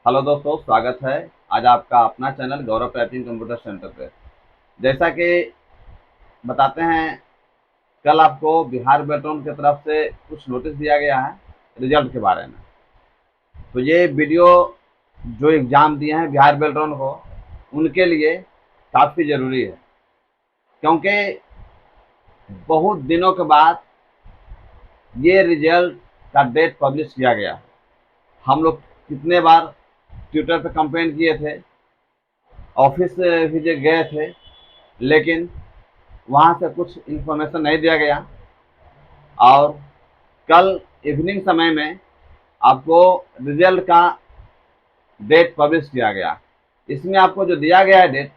Hello दोस्तों, स्वागत है आज आपका अपना चैनल गौरव टाइपिंग कंप्यूटर सेंटर पे। जैसा कि बताते हैं, कल आपको बिहार बेल्ट्रॉन की तरफ से कुछ नोटिस दिया गया है रिजल्ट के बारे में। तो ये वीडियो जो एग्ज़ाम दिए हैं बिहार बेल्ट्रॉन को, उनके लिए काफ़ी ज़रूरी है, क्योंकि बहुत दिनों के बाद ये रिजल्ट का डेट पब्लिश किया गया। हम लोग कितने बार ट्विटर पे कंप्लेंट किए थे, ऑफिस भी गए थे, लेकिन वहाँ से कुछ इन्फॉर्मेशन नहीं दिया गया। और कल इवनिंग समय में आपको रिजल्ट का डेट पब्लिश किया गया। इसमें आपको जो दिया गया है डेट,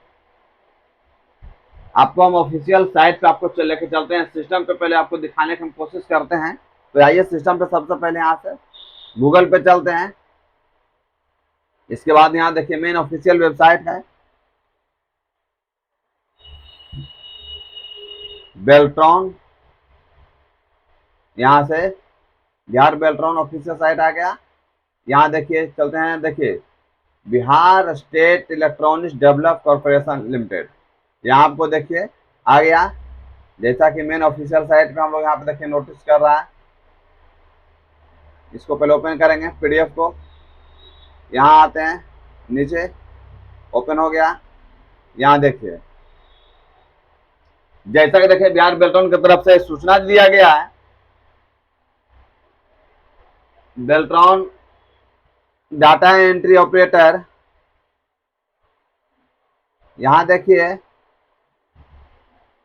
आपको हम ऑफिशियल साइट पे आपको लेके चलते हैं। सिस्टम पे पहले आपको दिखाने की हम कोशिश करते हैं। तो आइए सिस्टम पे सबसे पहले यहाँ से गूगल पे चलते हैं। इसके बाद यहाँ देखिए मेन ऑफिशियल वेबसाइट है बेल्ट्रॉन। यहाँ से बिहार बेल्ट्रॉन ऑफिशियल साइट आ गया। यहाँ देखिए चलते हैं, देखिए Bihar state electronics develop corporation limited, यहाँ आपको देखिए आ गया। जैसा कि मेन ऑफिशियल साइट पे हम लोग यहाँ पे देखिए नोटिस कर रहा है। इसको पहले ओपन करेंगे पीडीएफ को। यहाँ आते हैं, नीचे ओपन हो गया। यहाँ देखिए जैसा कि देखिए बिहार बेल्ट्रॉन की तरफ से सूचना दिया गया है। बेल्ट्रॉन डाटा एंट्री ऑपरेटर, यहाँ देखिए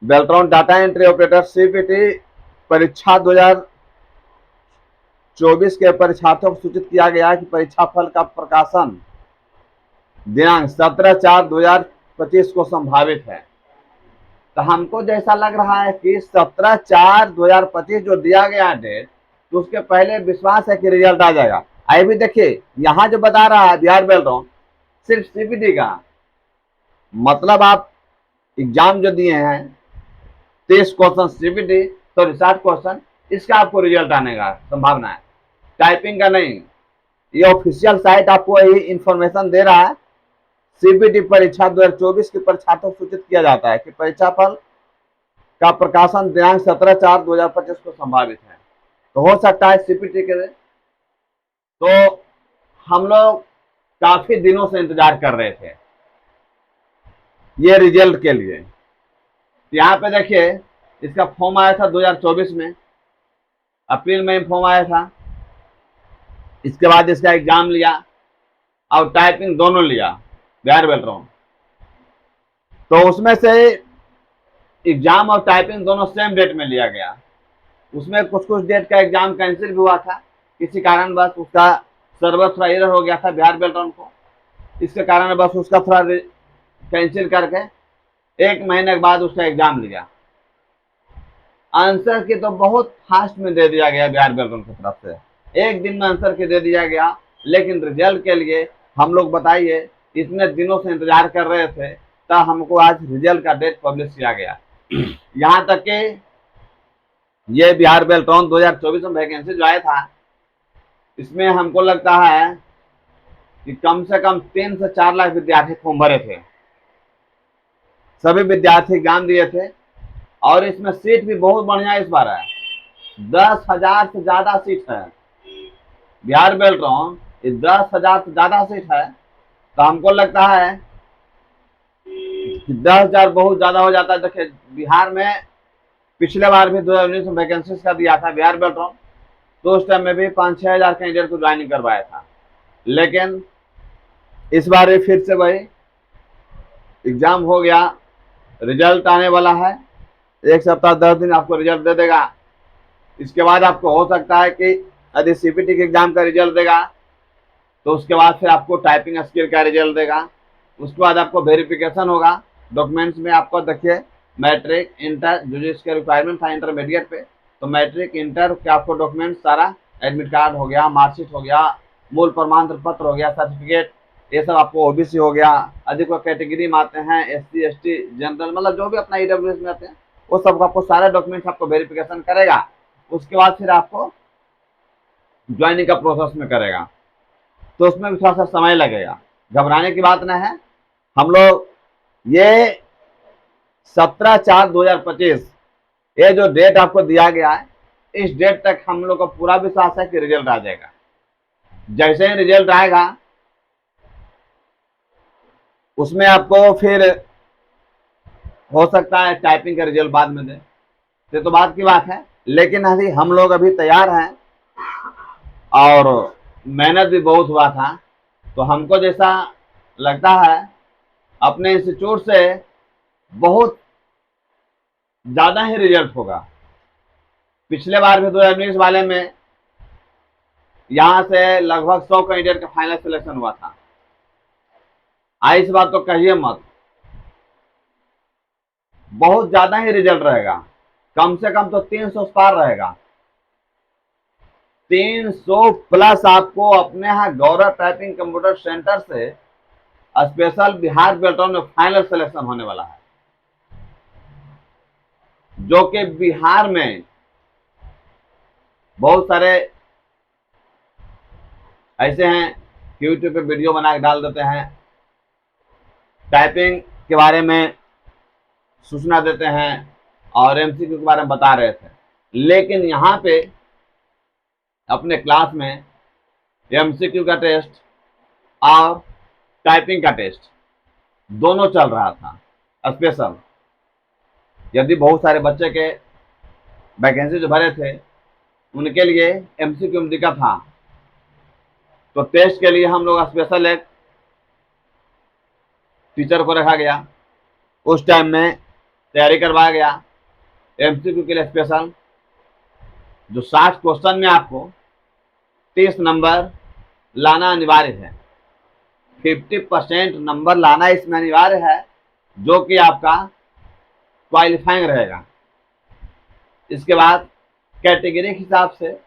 Beltron data entry operator CPT परीक्षा 2024 के परीक्षार्थियों को सूचित किया गया कि परीक्षा फल का प्रकाशन दिनांक 17/4/2025 को संभावित है। तो हमको जैसा लग रहा है कि 17/4/2025 जो दिया गया डेट, तो उसके पहले विश्वास है कि रिजल्ट आ जाएगा। आइए भी देखिए यहाँ जो बता रहा है बिहार बेल्ट्रॉन सिर्फ सीपीटी का, मतलब आप एग्जाम जो दिए हैं 30 क्वेश्चन सीपीटी, तो 60 क्वेश्चन, इसका आपको रिजल्ट आने का संभावना है, टाइपिंग का नहीं। ये ऑफिशियल साइट आपको यही इंफॉर्मेशन दे रहा है। सीपीटी परीक्षा 2024 की परीक्षार्थियों को सूचित किया जाता है कि परीक्षा फल का प्रकाशन दिनांक 17/4/2025 को संभावित है। तो हो सकता है सीपीटी के, तो हम लोग काफी दिनों से इंतजार कर रहे थे ये रिजल्ट के लिए। यहाँ पे देखिए इसका फॉर्म आया था 2024 में, अप्रैल में फॉर्म आया था। इसके बाद इसका एग्जाम लिया और टाइपिंग दोनों लिया बिहार बेल्ट्रॉन। तो उसमें से एग्जाम और टाइपिंग दोनों सेम डेट में लिया गया। उसमें कुछ कुछ डेट का एग्जाम कैंसिल भी हुआ था, किसी कारण बस उसका सर्वर थोड़ा एरर हो गया था बिहार बेल्ट्रॉन को। इसके कारण बस उसका थोड़ा कैंसिल करके 1 महीने के बाद उसका एग्जाम लिया। आंसर की तो बहुत फास्ट में दे दिया गया बिहार बेल्ट्रॉन की तरफ से, 1 दिन में आंसर की दे दिया गया। लेकिन रिजल्ट के लिए हम लोग बताइए इतने दिनों से इंतजार कर रहे थे, तब हमको आज रिजल्ट का डेट पब्लिश किया गया। यहाँ तक कि ये बिहार बेल्ट्रॉन 2024 में वैकेंसी जो आया था, इसमें हमको लगता है कि कम से कम 3 से 4 लाख विद्यार्थी फॉर्म भरे थे। सभी विद्यार्थी एग्जाम दिए थे और इसमें सीट भी बहुत बढ़िया इस बार है। 10,000 से ज्यादा सीट है बिहार बेल्ट्रॉन, 10,000 से ज्यादा सीट है। तो हमको लगता है कि 10,000 बहुत ज्यादा हो जाता है। देखिए बिहार में पिछले बार भी 2019 में वैकेंसी का दिया था बिहार बेल्ट्रॉन, तो उस टाइम में भी 5-6 हजार कैंडिडेट को ज्वाइनिंग करवाया था। लेकिन इस बार भी फिर से वही एग्जाम हो गया, रिजल्ट आने वाला है। 1 सप्ताह 10 दिन आपको रिजल्ट दे देगा। इसके बाद आपको हो सकता है कि यदि सीपीटी के एग्जाम का रिजल्ट देगा, तो उसके बाद फिर आपको टाइपिंग स्किल का रिजल्ट देगा। उसके बाद आपको वेरिफिकेशन होगा डॉक्यूमेंट्स में। आपको देखिए मैट्रिक इंटर जो इसके रिक्वायरमेंट था इंटरमीडिएट पे, तो मैट्रिक इंटर के आपको डॉक्यूमेंट सारा, एडमिट कार्ड हो गया, मार्कशीट हो गया, मूल प्रमाण पत्र हो गया, सर्टिफिकेट, ये सब आपको ओबीसी हो गया। अधिक कैटेगरी में आते हैं एससी एसटी जनरल, मतलब जो भी अपना ईडब्ल्यूएस में आते हैं, वो सब आपको सारे डॉक्यूमेंट्स आपको वेरिफिकेशन करेगा। उसके बाद फिर आपको ज्वाइनिंग का प्रोसेस में करेगा। तो उसमें भी थोड़ा सा समय लगेगा, घबराने की बात ना है। हम लोग ये 17/4/2025 ये जो डेट आपको दिया गया है, इस डेट तक हम लोग को पूरा विश्वास है कि रिजल्ट आ जाएगा। जैसे ही रिजल्ट आएगा उसमें आपको फिर हो सकता है टाइपिंग का रिजल्ट बाद में दे, तो बात की बात है। लेकिन अभी हम लोग अभी तैयार हैं और मेहनत भी बहुत हुआ था, तो हमको जैसा लगता है अपने इंस्टीट्यूट से बहुत ज़्यादा ही रिजल्ट होगा। पिछले बार भी 2019 वाले में यहाँ से लगभग 100 कैंडिडेट का फाइनल सिलेक्शन हुआ था। इस बार तो कहिए मत, बहुत ज़्यादा ही रिजल्ट रहेगा, कम से कम तो 300 पार रहेगा। 300 प्लस आपको अपने यहाँ गौरव टाइपिंग कंप्यूटर सेंटर से स्पेशल बिहार बेल्टॉन में फाइनल सिलेक्शन होने वाला है, जो कि बिहार में बहुत सारे ऐसे हैं कि यूट्यूब पे वीडियो बना के डाल देते हैं, टाइपिंग के बारे में सूचना देते हैं और एमसीक्यू के बारे में बता रहे थे। लेकिन यहाँ पे अपने क्लास में एमसीक्यू का टेस्ट और टाइपिंग का टेस्ट दोनों चल रहा था स्पेशल। यदि बहुत सारे बच्चे के वैकेंसी जो भरे थे उनके लिए एमसीक्यू में दिक्कत था, तो टेस्ट के लिए हम लोग स्पेशल एक टीचर को रखा गया, उस टाइम में तैयारी करवाया गया एमसीक्यू के लिए स्पेशल। जो 60 क्वेश्चन में आपको 30 नंबर लाना अनिवार्य है, 50% नंबर लाना इसमें अनिवार्य है, जो कि आपका क्वालिफाइंग रहेगा। इसके बाद कैटेगरी के हिसाब से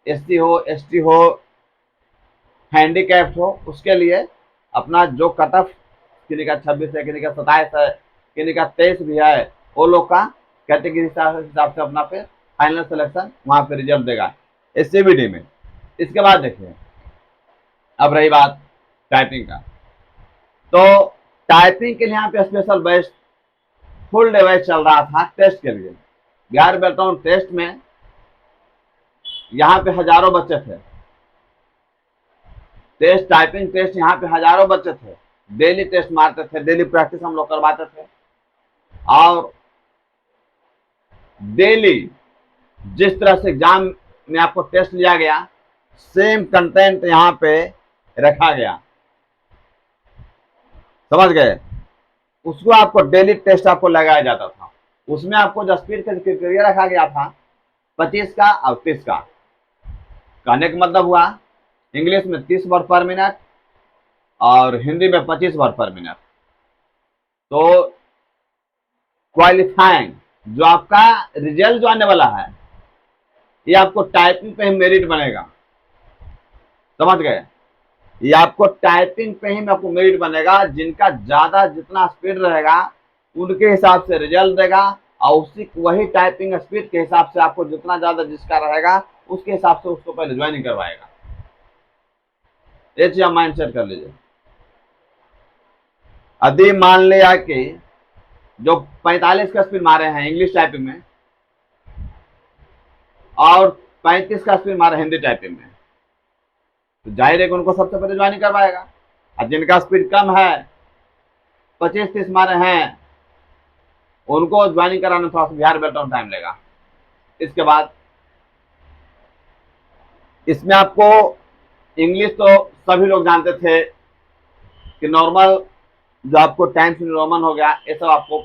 एससी हो, एसटी हो, हैंडीकैप्ड हो, उसके लिए अपना जो कट ऑफ, किसी का 26 है, किसी का 27 है, किसी का 23 भी है, वो लोग का कैटेगरी हिसाब से अपना फिर फाइनल सिलेक्शन वहां पे रिजल्ट देगा एससीबीडी में। इसके बाद देखिए, अब रही बात टाइपिंग का, तो टाइपिंग के लिए यहाँ पे special batch, full day batch चल रहा था टेस्ट के लिए। बिहार बेल्टॉन टेस्ट में यहाँ पे हजारों बच्चे थे, टेस्ट टाइपिंग टेस्ट यहाँ पे हजारों बच्चे थे, डेली टेस्ट मारते थे, डेली प्रैक्टिस हम लोग करवाते थे, और डेली जिस तरह से एग्जाम में आपको टेस्ट लिया गया सेम कंटेंट यहाँ पे रखा गया, समझ गए। उसको आपको डेली टेस्ट आपको लगाया जाता था, उसमें आपको जो स्पीड का क्राइटेरिया रखा गया था 25 का और 30 का। कहने का मतलब हुआ इंग्लिश में 30 वर्ड पर मिनट और हिंदी में 25 वर्ड पर मिनट। तो क्वालिफाइंग जो आपका रिजल्ट जो आने वाला है, ये आपको टाइपिंग पे ही मेरिट बनेगा, समझ गए। ये आपको टाइपिंग पे ही आपको मेरिट बनेगा, जिनका ज्यादा जितना स्पीड रहेगा उनके हिसाब से रिजल्ट देगा, और उसी वही टाइपिंग स्पीड के हिसाब से आपको जितना ज्यादा जिसका रहेगा उसके हिसाब से उसको पहले ज्वाइनिंग करवाएगा। ये चीज आप माइंड सेट कर लीजिए। यदि मान लिया कि जो 45 का स्पीड मारे हैं इंग्लिश टाइपिंग में और 35 का स्पीड मारे हिंदी टाइपिंग में, तो जाहिर है कि उनको सबसे पहले ज्वाइनिंग करवाएगा। और जिनका स्पीड कम है, 25-30 मारे हैं, उनको ज्वाइनिंग कराने में थोड़ा सा बिहार बेल्टॉन टाइम लेगा। इसके बाद इसमें आपको इंग्लिश तो सभी लोग जानते थे कि नॉर्मल जो आपको टाइम्स न्यू रोमन हो गया, ये सब आपको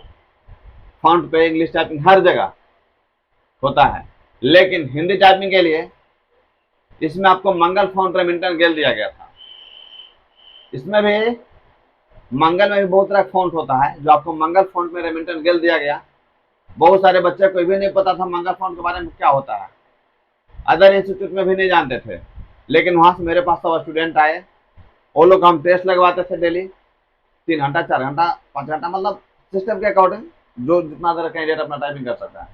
फॉन्ट पे इंग्लिश टाइपिंग हर जगह होता है। लेकिन हिंदी टाइपिंग के लिए इसमें आपको मंगल फॉन्ट रेमिंटन गेल दिया गया था। इसमें भी मंगल में भी बहुत तरह का फॉन्ट होता है, जो आपको मंगल फॉन्ट में रेमिंटन गेल दिया गया। बहुत सारे बच्चे को भी नहीं पता था मंगल फॉन्ट के बारे में क्या होता है, अदर इंस्टीट्यूट में भी नहीं जानते थे। लेकिन वहां से मेरे पास सब स्टूडेंट आए, वो लोग हम टेस्ट लगवाते थे डेली 3 घंटा, 4 घंटा, 5 घंटा, मतलब सिस्टम के अकॉर्डिंग जो जितना देर कैंडिडेट अपना टाइपिंग कर सकता है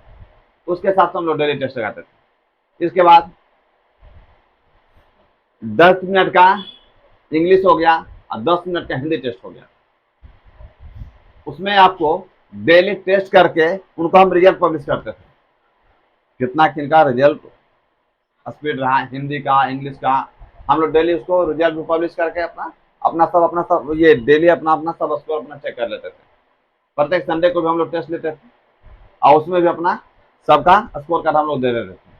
उसके हिसाब से हम लोग डेली टेस्ट लगाते थे। इसके बाद 10 मिनट का इंग्लिश हो गया और 10 मिनट का हिंदी टेस्ट हो गया। उसमें आपको डेली टेस्ट करके उनको हम रिजल्ट पब्लिश करते थे, कितना किनका रिजल्ट स्पीड रहा हिंदी का, इंग्लिश का। हम लोग डेली उसको रिजल्ट भी पब्लिश करके अपना सब ये डेली अपना सब स्कोर अपना चेक कर लेते थे। प्रत्येक संडे को भी हम लोग टेस्ट लेते थे और उसमें भी अपना सबका स्कोर कार्ड हम लोग दे देते थे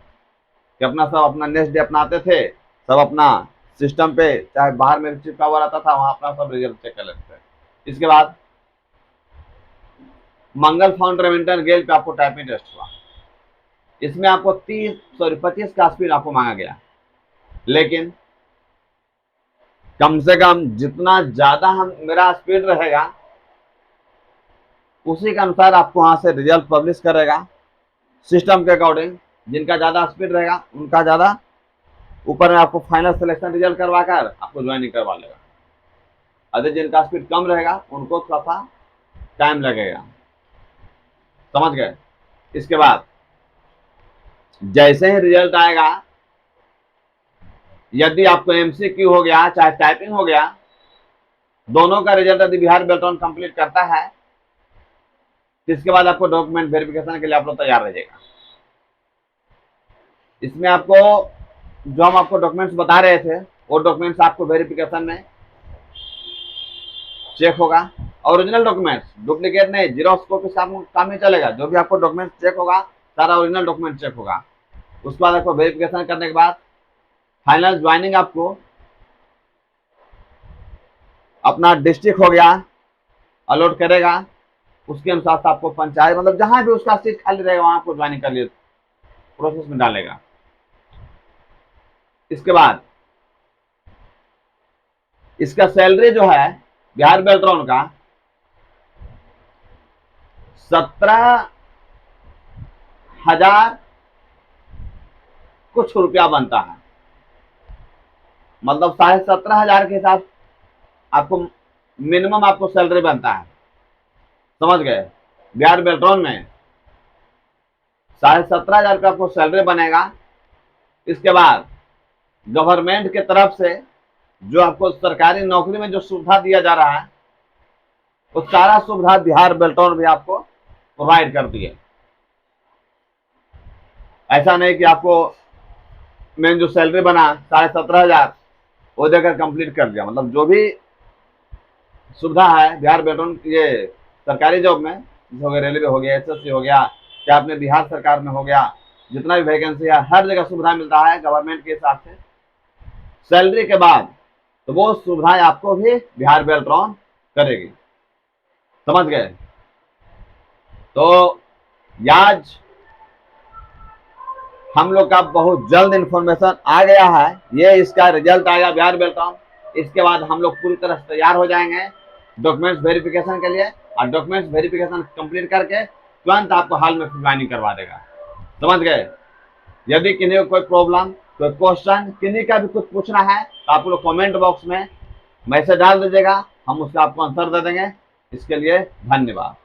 कि अपना सब अपना नेक्स्ट डे अपना आते थे, सब अपना सिस्टम पे चाहे बाहर में चिपका हुआ रहता था, वहां अपना सब रिजल्ट चेक कर लेते थे। इसके बाद मंगल फाउंड रेमिंटन गेल पे आपको टाइपिंग टेस्ट हुआ। इसमें आपको 25 का स्पीड आपको मांगा गया, लेकिन कम से कम जितना ज्यादा मेरा स्पीड रहेगा उसी के अनुसार आपको वहां से रिजल्ट पब्लिश करेगा सिस्टम के अकॉर्डिंग। जिनका ज्यादा स्पीड रहेगा उनका ज्यादा ऊपर में आपको फाइनल सिलेक्शन रिजल्ट करवा कर आपको ज्वाइनिंग करवा लेगा। अगर जिनका स्पीड कम रहेगा उनको थोड़ा सा टाइम लगेगा, समझ गए। इसके बाद जैसे ही रिजल्ट आएगा, यदि आपको एमसीक्यू हो गया चाहे टाइपिंग हो गया, दोनों का रिजल्ट यदि बिहार बेल्ट्रॉन कंप्लीट करता है, इसके बाद आपको डॉक्यूमेंट वेरिफिकेशन के लिए आप लोग तैयार रहिएगा। इसमें आपको जो हम आपको डॉक्यूमेंट्स बता रहे थे वो डॉक्यूमेंट्स आपको वेरिफिकेशन में चेक होगा। ओरिजिनल डॉक्यूमेंट्स, डुप्लीकेट नहीं, जीरोक्स कॉपी काम नहीं चलेगा। जो भी आपको डॉक्यूमेंट चेक होगा सारा ओरिजिनल डॉक्यूमेंट चेक होगा। उसके बाद आपको वेरिफिकेशन करने के बाद फाइनल ज्वाइनिंग आपको अपना डिस्ट्रिक्ट हो गया अलॉट करेगा, उसके अनुसार से आपको पंचायत मतलब जहां भी उसका सीट खाली रहेगा वहां आपको ज्वाइनिंग कर लिए प्रोसेस में डालेगा। इसके बाद इसका सैलरी जो है बिहार बेल्ट्रॉन का 17,000 कुछ रुपया बनता है, मतलब 17,500 के हिसाब आपको मिनिमम आपको सैलरी बनता है, समझ गए। बिहार बेल्ट्रॉन में 17,500 का आपको सैलरी बनेगा। इसके बाद गवर्नमेंट के तरफ से जो आपको सरकारी नौकरी में जो सुविधा दिया जा रहा है वो सारा सुविधा बिहार बेल्ट्रॉन भी आपको प्रोवाइड करती है। ऐसा नहीं कि आपको मेन जो सैलरी बना 17,500 वो देकर कंप्लीट कर दिया, मतलब जो भी सुविधा है बिहार बेल्ट्रॉन ये सरकारी जॉब में, हो गया रेलवे हो गया, एसएससी हो गया, क्या अपने बिहार सरकार में हो गया, जितना भी वैकेंसी है हर जगह सुविधा मिलता है गवर्नमेंट के हिसाब से सैलरी के बाद, तो वो सुविधाएं आपको भी बिहार बेल्ट्रॉन करेगी, समझ गए। तो आज हम लोग का बहुत जल्द इंफॉर्मेशन आ गया है, ये इसका रिजल्ट आएगा बिहार बेल्ट्रॉन। इसके बाद हम लोग पूरी तरह से तैयार हो जाएंगे डॉक्यूमेंट्स वेरिफिकेशन के लिए, और डॉक्यूमेंट्स वेरिफिकेशन कंप्लीट करके तुरंत आपको हाल में ज्वाइनिंग करवा देगा, समझ गए। यदि किन्हीं को कोई प्रॉब्लम, कोई क्वेश्चन, किन्हीं का भी कुछ पूछना है तो आप लोग कमेंट बॉक्स में मैसेज डाल दीजिएगा, हम उसका आपको आंसर दे देंगे। इसके लिए धन्यवाद।